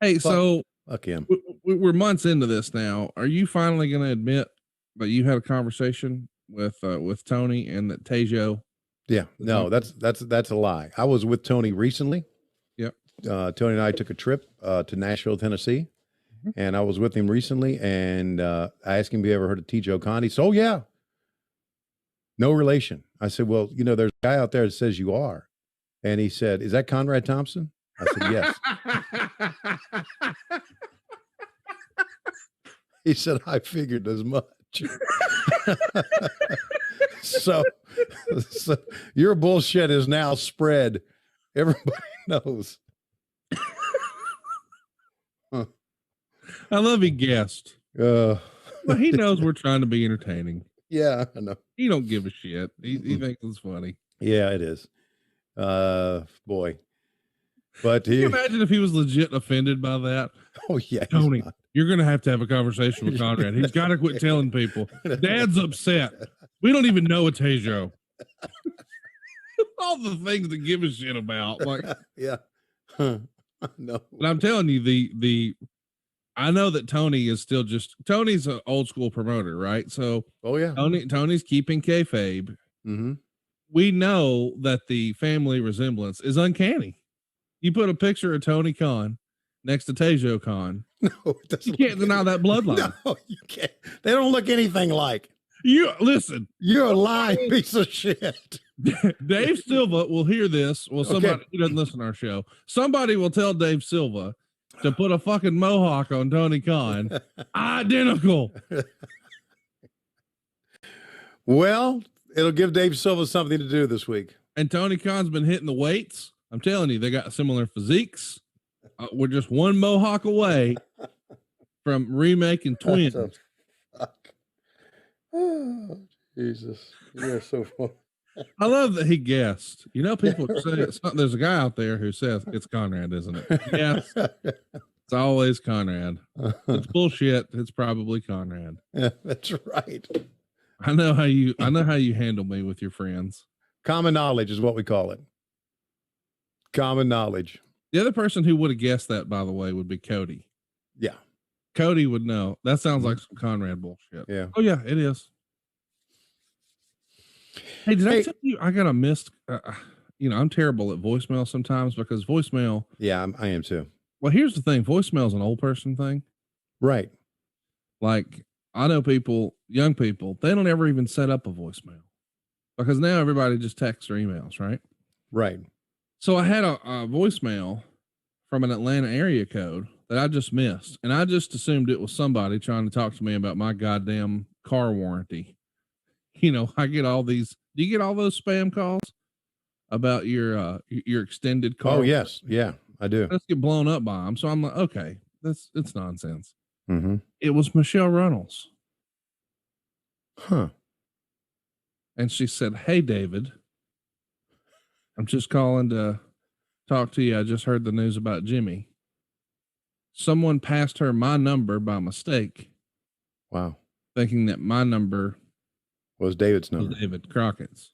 Hey, so Fuck him. we're months into this now. Are you finally going to admit that you had a conversation with Tony and that Teijo? Yeah, no, that's a lie. I was with Tony recently. Yep. Tony and I took a trip to Nashville, Tennessee, and I was with him recently. And I asked him if he ever heard of Teijo Kahn. He said, "Oh yeah, no relation." I said, "Well, there's a guy out there that says you are," and he said, "Is that Conrad Thompson?" I said, "Yes." He said, "I figured as much." So your bullshit is now spread. Everybody knows. I love he guessed. Well, he knows we're trying to be entertaining. Yeah, I know. He don't give a shit. He thinks it's funny. Yeah, it is. Boy. But Can you imagine if he was legit offended by that? Oh yeah, Tony, you're gonna have to have a conversation with Conrad. He's got to quit telling people. Dad's upset. We don't even know it's Teijo. All the things to give a shit about, like yeah, no. But I'm telling you, I know that Tony is still Tony's an old school promoter, right? So, oh yeah, Tony's keeping kayfabe. Mm-hmm. We know that the family resemblance is uncanny. You put a picture of Tony Khan next to Teijo Khan. No, it doesn't. You can't deny that bloodline. No, you can't. They don't look anything like. You listen. You're a lying piece of shit. Dave Silva will hear this. Well, somebody who doesn't listen to our show, somebody will tell Dave Silva to put a fucking mohawk on Tony Khan. Identical. Well, it'll give Dave Silva something to do this week. And Tony Khan's been hitting the weights. I'm telling you, they got similar physiques. We're just one mohawk away from remaking twins. Oh, Jesus. You're so funny. I love that he guessed. People say there's a guy out there who says it's Conrad, isn't it? Yes. It's always Conrad. It's bullshit. It's probably Conrad. Yeah, that's right. I know how you handle me with your friends. Common knowledge is what we call it. Common knowledge. The other person who would have guessed that, by the way, would be Cody. Yeah. Cody would know. That sounds like some Conrad bullshit. Yeah. Oh yeah, it is. Hey, did I tell you I got a missed? I'm terrible at voicemail sometimes because voicemail. Yeah, I am too. Well, here's the thing: voicemail is an old person thing, right? Like I know people, young people, they don't ever even set up a voicemail because now everybody just texts or emails, right? Right. So I had a voicemail from an Atlanta area code that I just missed, and I just assumed it was somebody trying to talk to me about my goddamn car warranty. I get all these. Do you get all those spam calls about your extended car? Oh yes, yeah, I do. Let's get blown up by them. So I'm like, okay, it's nonsense. Mm-hmm. It was Michelle Reynolds. Huh. And she said, "Hey, David, I'm just calling to talk to you. I just heard the news about Jimmy. Someone passed her my number by mistake. Wow. Thinking that my number was David's number. David Crockett's.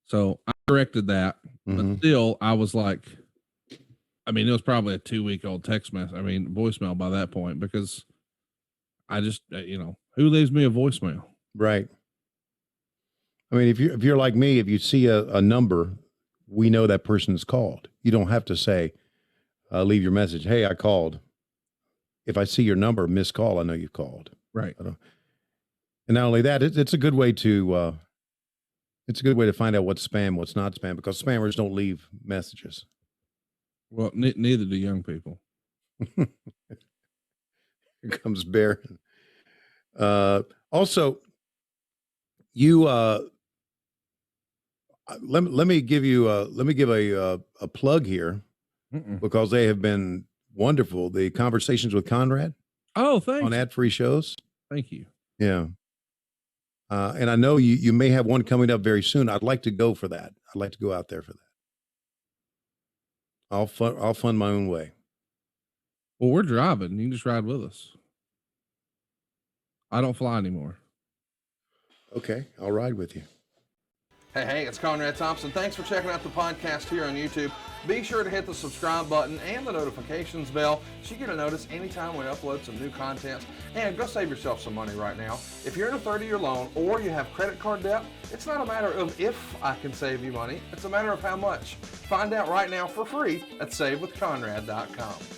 So I corrected that, but still I was like, it was probably a 2-week-old text message. Voicemail by that point, because I just, who leaves me a voicemail? Right. If you're like me, if you see a number, we know that person's called. You don't have to say, leave your message. Hey, I called. If I see your number, missed call, I know you called. Right. And not only that, it's a good way to find out what's spam, what's not spam, because spammers don't leave messages. Well, neither do young people. Here comes Baron. Also, you let me give a plug here because they have been wonderful. The Conversations with Conrad. Oh, thanks. On ad-free shows. Thank you. Yeah. And I know you may have one coming up very soon. I'd like to go for that. I'd like to go out there for that. I'll fund my own way. Well, we're driving. You can just ride with us. I don't fly anymore. Okay, I'll ride with you. Hey, it's Conrad Thompson. Thanks for checking out the podcast here on YouTube. Be sure to hit the subscribe button and the notifications bell so you get a notice anytime we upload some new content. And go save yourself some money right now. If you're in a 30-year loan or you have credit card debt, it's not a matter of if I can save you money, it's a matter of how much. Find out right now for free at savewithconrad.com.